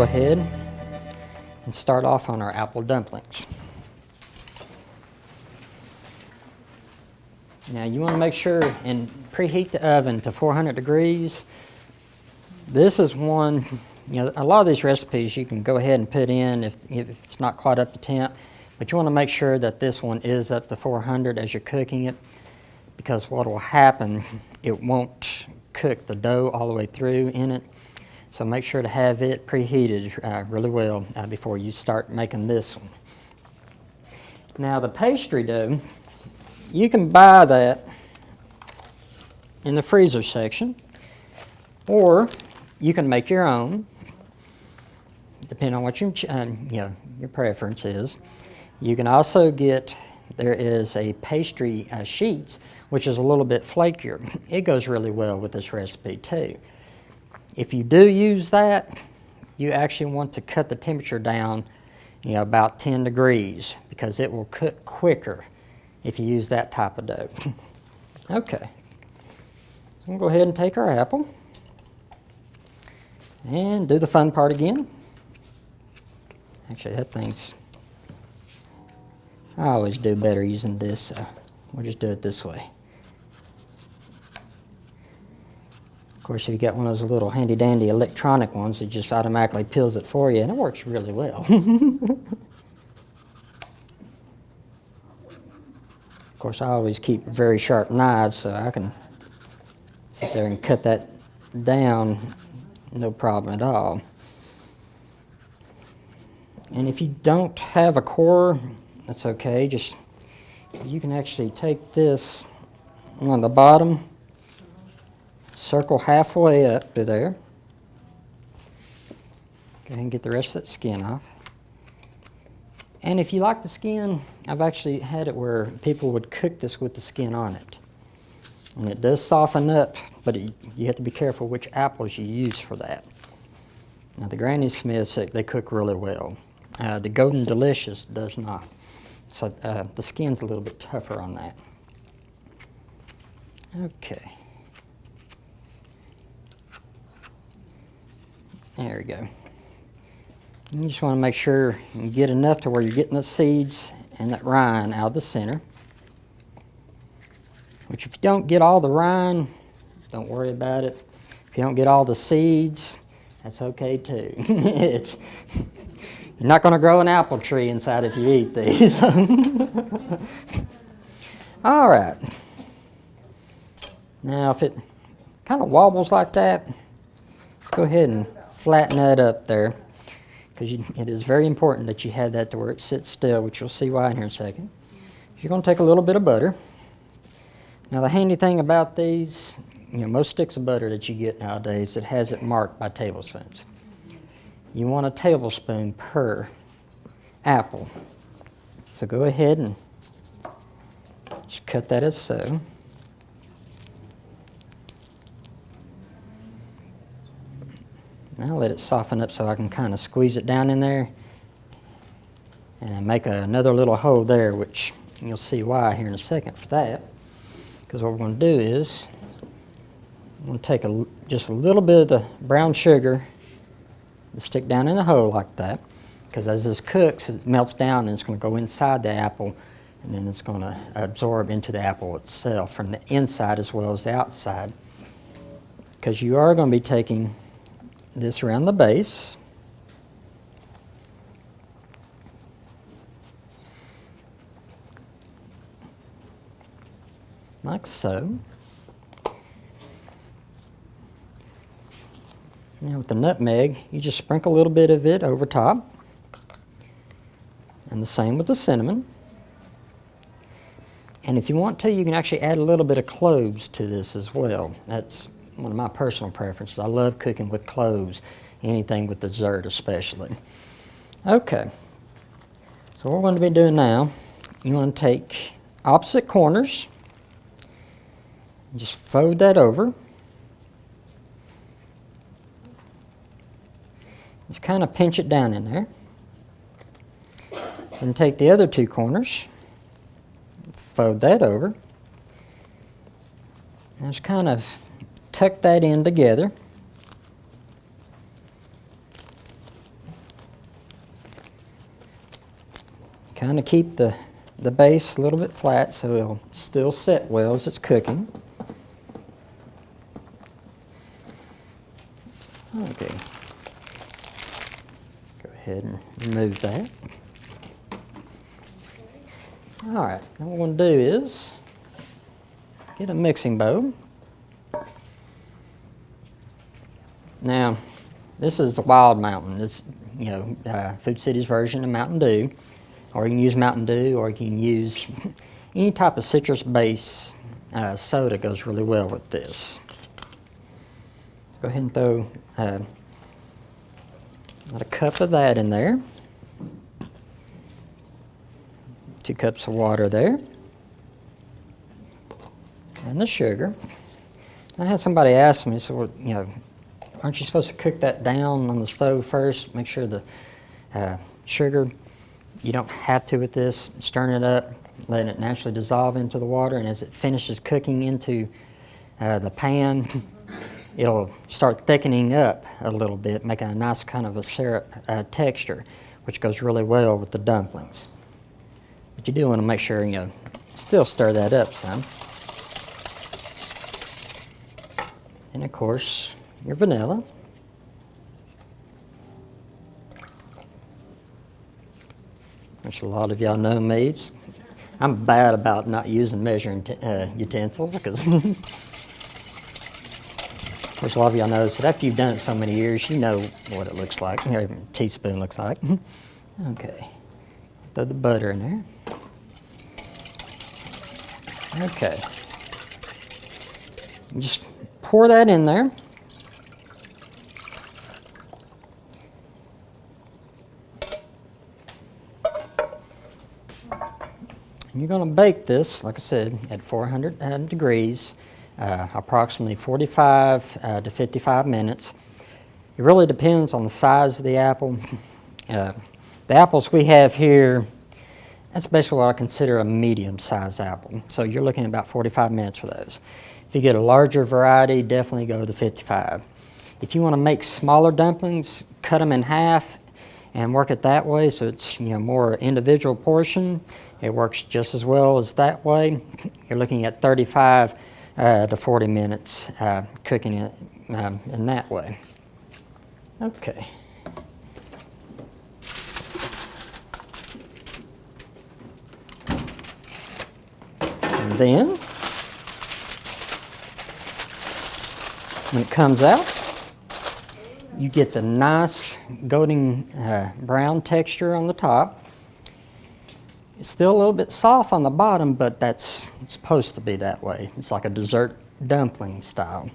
go ahead and start off on our apple dumplings. Now you want to make sure and preheat the oven to 400 degrees. This is one, a lot of these recipes you can go ahead and put in if it's not quite up to temp, but you want to make sure that this one is up to 400 as you're cooking it, because what will happen, it won't cook the dough all the way through in it. So make sure to have it preheated really well before you start making this one. Now the pastry dough, you can buy that in the freezer section, or you can make your own, depending on what your preference is. You can also get, there is a pastry sheets, which is a little bit flakier. It goes really well with this recipe too. If you do use that, you actually want to cut the temperature down, about 10 degrees, because it will cook quicker if you use that type of dough. Okay, so we'll go ahead and take our apple and do the fun part again. Actually, that thing's, I always do better using this, so we'll just do it this way. Of course, if you got one of those little handy-dandy electronic ones, it just automatically peels it for you, and it works really well. Of course, I always keep very sharp knives, so I can sit there and cut that down, no problem at all. And if you don't have a core, that's okay. Just, you can actually take this on the bottom, circle halfway up to there. Go ahead and get the rest of that skin off. And if you like the skin, I've actually had it where people would cook this with the skin on it. And it does soften up, but you have to be careful which apples you use for that. Now the Granny Smiths, they cook really well. The Golden Delicious does not. So the skin's a little bit tougher on that. Okay. There we go. You just want to make sure you get enough to where you're getting the seeds and that rind out of the center. Which if you don't get all the rind, don't worry about it. If you don't get all the seeds, that's okay too. You're not going to grow an apple tree inside if you eat these. All right. Now if it kind of wobbles like that, let's go ahead and flatten that up there, because it is very important that you have that to where it sits still, which you'll see why in here in a second. You're going to take a little bit of butter. Now the handy thing about these, most sticks of butter that you get nowadays, it has it marked by tablespoons. You want a tablespoon per apple. So go ahead and just cut that as so. Now let it soften up so I can kind of squeeze it down in there and make another little hole there, which you'll see why here in a second for that. Because what we're going to do is we're going to take just a little bit of the brown sugar and stick down in the hole like that, because as this cooks, it melts down and it's going to go inside the apple, and then it's going to absorb into the apple itself from the inside as well as the outside. Because you are going to be taking this around the base. Like so. Now with the nutmeg, you just sprinkle a little bit of it over top. And the same with the cinnamon. And if you want to, you can actually add a little bit of cloves to this as well. That's one of my personal preferences. I love cooking with cloves, anything with dessert especially. Okay, so what we're going to be doing now, you want to take opposite corners, and just fold that over. Just kind of pinch it down in there. And take the other two corners, fold that over, and just kind of tuck that in together. trying to keep the base a little bit flat so it'll still set well as it's cooking. Okay. Go ahead and remove that. All right, what we're going to do is get a mixing bowl. Now, this is the Wild Mountain. It's, Food City's version of Mountain Dew. Or you can use Mountain Dew, or you can use any type of citrus-based soda goes really well with this. Go ahead and throw about a cup of that in there. 2 cups of water there. And the sugar. I had somebody ask me, so aren't you supposed to cook that down on the stove first? Make sure the sugar, you don't have to with this. Stirring it up, letting it naturally dissolve into the water, and as it finishes cooking into the pan, it'll start thickening up a little bit, making a nice kind of a syrup texture, which goes really well with the dumplings. But you do want to make sure still stir that up some. And of course, your vanilla. Which a lot of y'all know me. I'm bad about not using measuring utensils because, of course, a lot of y'all know that after you've done it so many years, you know what it looks like, a teaspoon looks like. Okay, throw the butter in there. Okay, just pour that in there. And you're going to bake this, like I said, at 400 degrees, approximately 45 to 55 minutes. It really depends on the size of the apple. The apples we have here, that's basically what I consider a medium-sized apple. So you're looking at about 45 minutes for those. If you get a larger variety, definitely go to 55. If you want to make smaller dumplings, cut them in half and work it that way so it's more individual portion. It works just as well as that way. You're looking at 35 to 40 minutes cooking it in that way. Okay. And then, when it comes out, you get the nice golden brown texture on the top. It's still a little bit soft on the bottom, but that's supposed to be that way. It's like a dessert dumpling style.